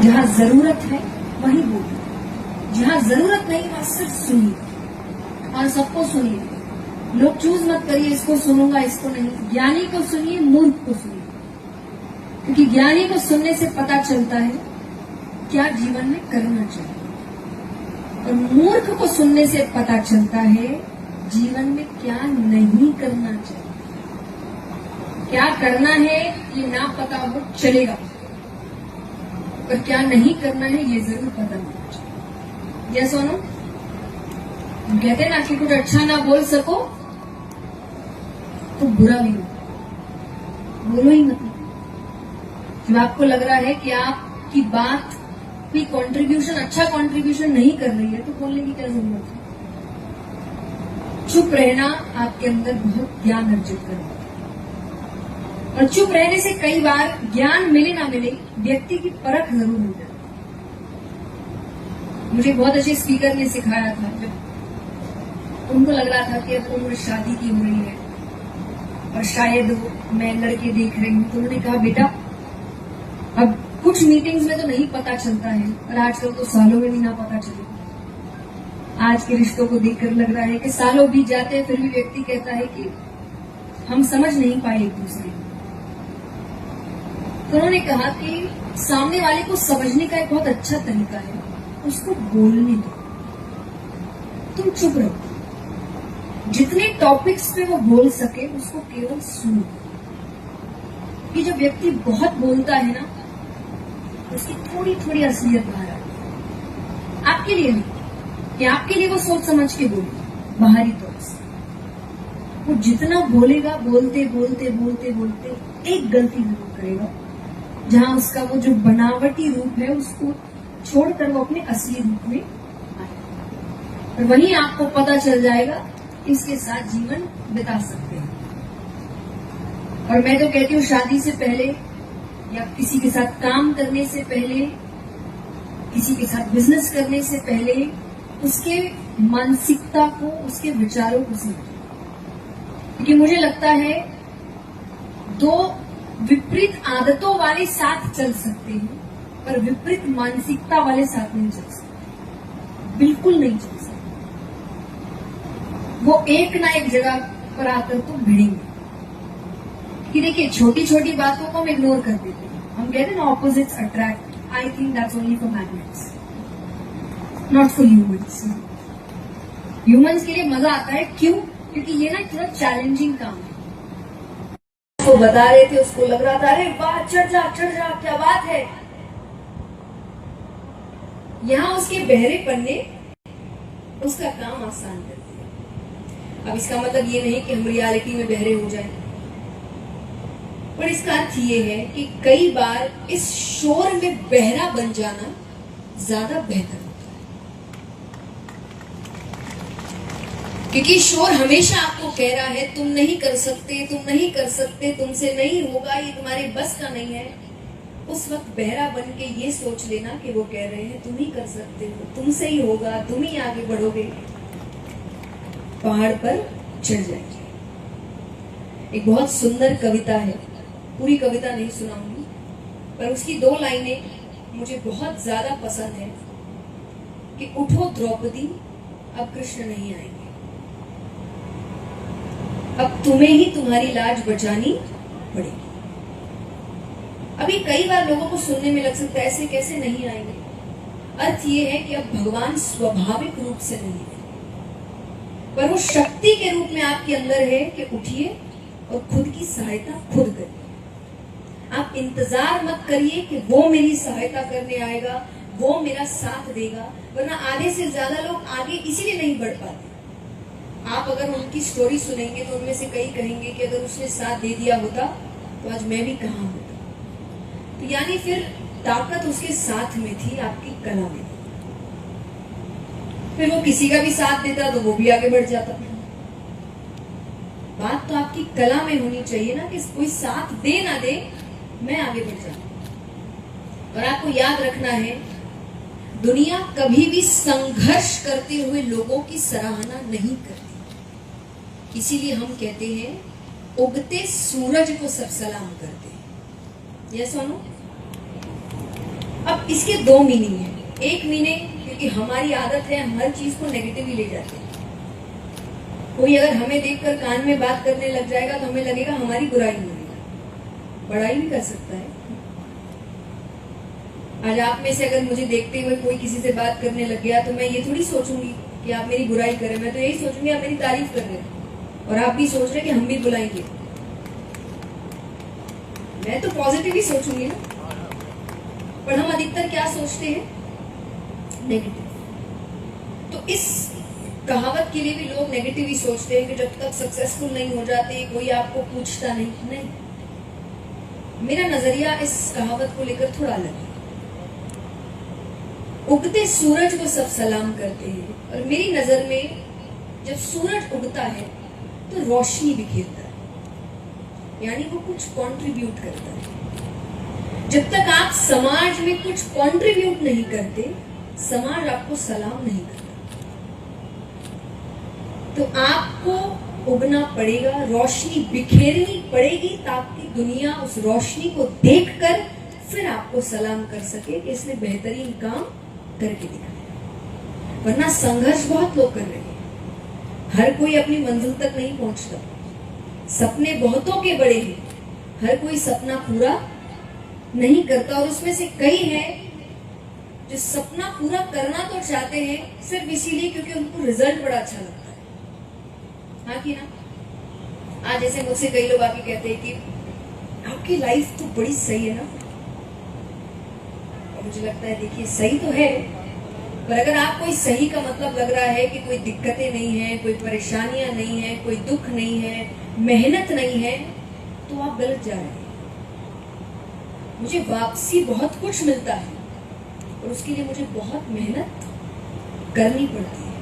जहां जरूरत है वहीं बोलिए, जहां जरूरत नहीं वहां सिर्फ सुनिए और सबको सुनिए। लोग चूज मत करिए इसको सुनूंगा इसको नहीं। ज्ञानी को सुनिए, मूर्ख को सुनिए, क्योंकि ज्ञानी को सुनने से पता चलता है क्या जीवन में करना चाहिए, और मूर्ख को सुनने से पता चलता है जीवन में क्या नहीं करना चाहिए। क्या करना है ये ना पता हो चलेगा, पर क्या नहीं करना है ये जरूर पता होना चाहिए। यस और नो? हम कहते हैं ना कि कुछ अच्छा ना बोल सको तो बुरा भी हो, बोलो ही मत। जब आपको लग रहा है कि आपकी बात कोई कंट्रीब्यूशन, अच्छा कंट्रीब्यूशन नहीं कर रही है, तो बोलने की क्या जरूरत है? चुप रहना आपके अंदर बहुत ज्ञान अर्जित करता है, और चुप रहने से कई बार ज्ञान मिले ना मिले व्यक्ति की परख जरूर हो जाती है। मुझे बहुत अच्छे स्पीकर ने सिखाया था, जब उनको लग रहा था कि अब उम्र शादी की हो रही है और शायद मैं लड़के देख रही हूं, तो उन्होंने कहा बेटा अब कुछ मीटिंग्स में तो नहीं पता चलता है, और आजकल तो सालों में भी ना पता चलेगा। आज के रिश्तों को देखकर लग रहा है कि सालों बीत जाते हैं फिर भी व्यक्ति कहता है कि हम समझ नहीं पाए एक दूसरे को। तो उन्होंने कहा कि सामने वाले को समझने का एक बहुत अच्छा तरीका है, उसको बोलने दो, तुम चुप रहो। जितने टॉपिक्स पे वो बोल सके उसको केवल सुनो। कि जब व्यक्ति बहुत बोलता है ना, उसकी थोड़ी थोड़ी असलियत बाहर आती है। आपके लिए नहीं कि आपके लिए वो सोच समझ के बोले बाहरी तौर से। वो जितना बोलेगा, बोलते बोलते बोलते बोलते एक गलती जरूर करेगा, जहां उसका वो जो बनावटी रूप है उसको छोड़कर वो अपने असली रूप में आए, और वहीं आपको पता चल जाएगा कि इसके साथ जीवन बिता सकते हैं। और मैं तो कहती हूँ शादी से पहले या किसी के साथ काम करने से पहले, किसी के साथ बिजनेस करने से पहले उसके मानसिकता को, उसके विचारों को समझें। क्योंकि मुझे लगता है दो विपरीत आदतों वाले साथ चल सकते हैं, पर विपरीत मानसिकता वाले साथ नहीं चल सकते, बिल्कुल नहीं चल सकते। वो एक ना एक जगह पर आकर तो भिड़ेंगे। कि देखिए छोटी छोटी बातों को हम इग्नोर कर देते हैं। हम कहते हैं ना opposites attract. I think that's only for magnets, not for humans. Humans के लिए मजा आता है, क्यों? क्योंकि ये ना थोड़ा चैलेंजिंग काम है। उसको बता रहे थे, उसको लग रहा था अरे वाह चढ़ जा क्या बात है। यहां उसके बहरेपन ने उसका काम आसान कर दिया। अब इसका मतलब ये नहीं कि हम रियलिटी में बहरे हो जाएं, पर इसका अर्थ ये है कि कई बार इस शोर में बहरा बन जाना ज्यादा बेहतर होता है। क्योंकि शोर हमेशा आपको कह रहा है तुम नहीं कर सकते, तुम नहीं कर सकते, तुमसे नहीं होगा, ये तुम्हारे बस का नहीं है। उस वक्त बहरा बन के ये सोच लेना कि वो कह रहे हैं तुम ही कर सकते हो, तुमसे ही होगा, तुम ही आगे बढ़ोगे, पहाड़ पर चढ़ जाएंगे। एक बहुत सुंदर कविता है, पूरी कविता नहीं सुनाऊंगी, पर उसकी 2 लाइनें मुझे बहुत ज्यादा पसंद है कि उठो द्रौपदी अब कृष्ण नहीं आएंगे, अब तुम्हें ही तुम्हारी लाज बचानी पड़ेगी। अभी कई बार लोगों को सुनने में लग सकता है ऐसे कैसे नहीं आएंगे। अर्थ ये है कि अब भगवान स्वाभाविक रूप से नहीं है, पर वो शक्ति के रूप में आपके अंदर है कि उठिए और खुद की सहायता खुद करिए। आप इंतजार मत करिए कि वो मेरी सहायता करने आएगा, वो मेरा साथ देगा, वरना आधे से ज्यादा लोग आगे इसीलिए नहीं बढ़ पाते। आप अगर उनकी स्टोरी सुनेंगे तो उनमें से कई कहेंगे कि अगर उसने साथ दे दिया होता तो आज मैं भी कहां होता। तो यानी फिर ताकत उसके साथ में थी, आपकी कला में। फिर वो किसी का भी साथ देता तो वो भी आगे बढ़ जाता। बात तो आपकी कला में होनी चाहिए ना, कि कोई साथ दे ना दे, मैं आगे बढ़ जाऊं। और आपको याद रखना है, दुनिया कभी भी संघर्ष करते हुए लोगों की सराहना नहीं करती। इसीलिए हम कहते हैं उगते सूरज को सब सलाम करते हैं। यस और नो? अब अब इसके दो मीनिंग है। एक मीनिंग, क्योंकि हमारी आदत है हम हर चीज को नेगेटिवली ले जाते हैं। कोई अगर हमें देखकर कान में बात करने लग जाएगा तो हमें लगेगा हमारी बुराई हो रही है। बड़ाई भी कर सकता है। आज आप में से अगर मुझे देखते हुए कोई किसी से बात करने लग गया तो मैं ये थोड़ी सोचूंगी कि आप मेरी बुराई करें, मैं तो यही सोचूंगी आप मेरी तारीफ कर रहे हैं और आप भी सोच रहे हैं कि हम भी बुलाएंगे। मैं तो पॉजिटिव ही सोचूंगी ना, पर हम अधिकतर क्या सोचते हैं? नेगेटिव। तो इस कहावत के लिए भी लोग नेगेटिव ही सोचते हैं कि जब तक सक्सेसफुल नहीं हो जाते कोई आपको पूछता नहीं। मेरा नजरिया इस कहावत को लेकर थोड़ा अलग है। उगते सूरज को सब सलाम करते हैं, और मेरी नजर में जब सूरज उगता है तो रोशनी बिखेरता है, यानी वो कुछ कंट्रीब्यूट करता है। जब तक आप समाज में कुछ कंट्रीब्यूट नहीं करते, समाज आपको सलाम नहीं करता। तो आपको उगना पड़ेगा, रोशनी बिखेरनी पड़ेगी, ताकि दुनिया उस रोशनी को देखकर फिर आपको सलाम कर सके कि इसने बेहतरीन काम करके दिखाया। वरना संघर्ष बहुत लोग कर रहे हैं, हर कोई अपनी मंजिल तक नहीं पहुंचता। सपने बहुतों के बड़े हैं, हर कोई सपना पूरा नहीं करता, और उसमें से कई हैं जो सपना पूरा करना तो चाहते हैं सिर्फ इसीलिए क्योंकि उनको रिजल्ट बड़ा अच्छा लगता है। हाँ कि ना? आज जैसे मुझसे कई लोग आके कहते हैं कि आपकी लाइफ तो बड़ी सही है ना, और मुझे लगता है देखिए सही तो है, पर अगर आपको इस सही का मतलब लग रहा है कि कोई दिक्कतें नहीं है, कोई परेशानियां नहीं है, कोई दुख नहीं है, मेहनत नहीं है, तो आप गलत जा रहे हैं। मुझे वापसी बहुत कुछ मिलता है और उसके लिए मुझे बहुत मेहनत करनी पड़ती है,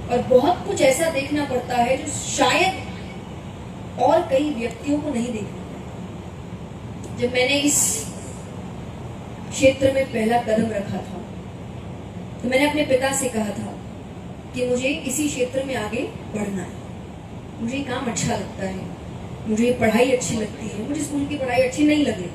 और बहुत कुछ ऐसा देखना पड़ता है जो शायद और कई व्यक्तियों को नहीं देखना। जब मैंने इस क्षेत्र में पहला कदम रखा था तो मैंने अपने पिता से कहा था कि मुझे इसी क्षेत्र में आगे बढ़ना है, मुझे ये काम अच्छा लगता है, मुझे ये पढ़ाई अच्छी लगती है, मुझे स्कूल की पढ़ाई अच्छी नहीं लगी।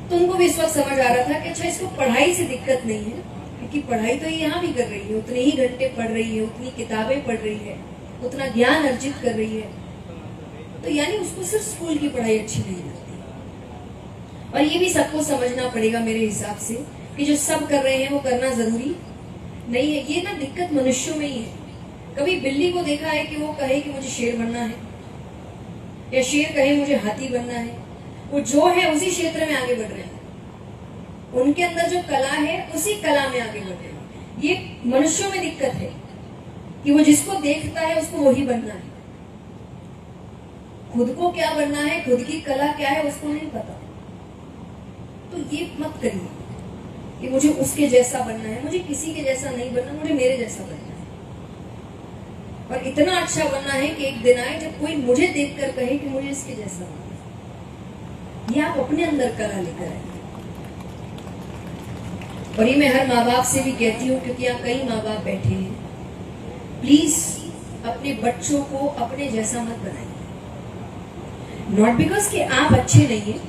तो उनको भी इस वक्त समझ आ रहा था कि अच्छा इसको पढ़ाई से दिक्कत नहीं है, क्योंकि पढ़ाई तो ये यहाँ भी कर रही है, उतने ही घंटे पढ़ रही है, उतनी किताबें पढ़ रही है, उतना ज्ञान अर्जित कर रही है, तो यानी उसको सिर्फ स्कूल की पढ़ाई अच्छी नहीं लगती। और ये भी सबको समझना पड़ेगा मेरे हिसाब से कि जो सब कर रहे हैं वो करना जरूरी नहीं है। ये ना दिक्कत मनुष्यों में ही है। कभी बिल्ली को देखा है कि वो कहे कि मुझे शेर बनना है, या शेर कहे मुझे हाथी बनना है? वो जो है उसी क्षेत्र में आगे बढ़ रहे हैं, उनके अंदर जो कला है उसी कला में आगे बढ़ रहे हैं। ये मनुष्यों में दिक्कत है कि वो जिसको देखता है उसको वही बनना है, खुद को क्या बनना है, खुद की कला क्या है उसको नहीं पता। तो ये मत करिए कि मुझे उसके जैसा बनना है, मुझे किसी के जैसा नहीं बनना, मुझे मेरे जैसा बनना है, और इतना अच्छा बनना है कि एक दिन आए जब कोई मुझे देखकर कहे कि मुझे इसके जैसा बनना है। ये आप अपने अंदर कला लेकर आए। और ये मैं हर माँ बाप से भी कहती हूँ, क्योंकि यहाँ कई माँ बाप बैठे हैं, प्लीज अपने बच्चों को अपने जैसा मत बनाइए। नॉट बिकॉज कि आप अच्छे नहीं है,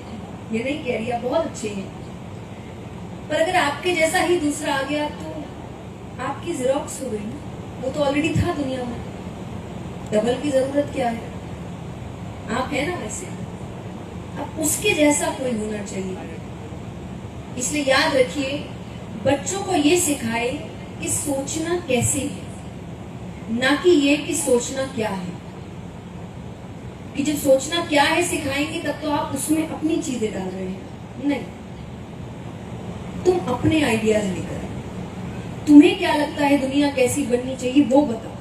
ये नहीं कह रही, आप बहुत अच्छे हैं, पर अगर आपके जैसा ही दूसरा आ गया तो आपकी ज़ेरॉक्स हो गई ना, वो तो ऑलरेडी था दुनिया में, डबल की जरूरत क्या है? आप है ना वैसे, अब उसके जैसा कोई होना चाहिए। इसलिए याद रखिए, बच्चों को ये सिखाए कि सोचना कैसे है, ना कि ये कि सोचना क्या है। कि जब सोचना क्या है सिखाएंगे तब तो आप उसमें अपनी चीजें डाल रहे हैं। नहीं, तुम अपने आइडियाज लेकर, तुम्हें क्या लगता है दुनिया कैसी बननी चाहिए वो बताओ,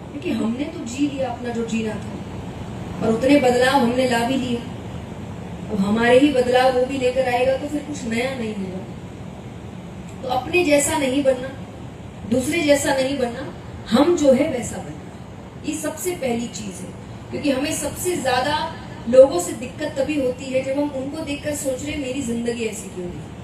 क्योंकि हमने तो जी लिया अपना जो जीना था, और उतने बदलाव हमने ला भी लिए। अब हमारे ही बदलाव वो भी लेकर आएगा तो फिर कुछ नया नहीं होगा। तो अपने जैसा नहीं बनना, दूसरे जैसा नहीं बनना, हम जो है वैसा बनना, ये सबसे पहली चीज है। क्योंकि हमें सबसे ज्यादा लोगों से दिक्कत तभी होती है जब हम उनको देखकर सोच रहे मेरी जिंदगी ऐसी क्यों नहीं।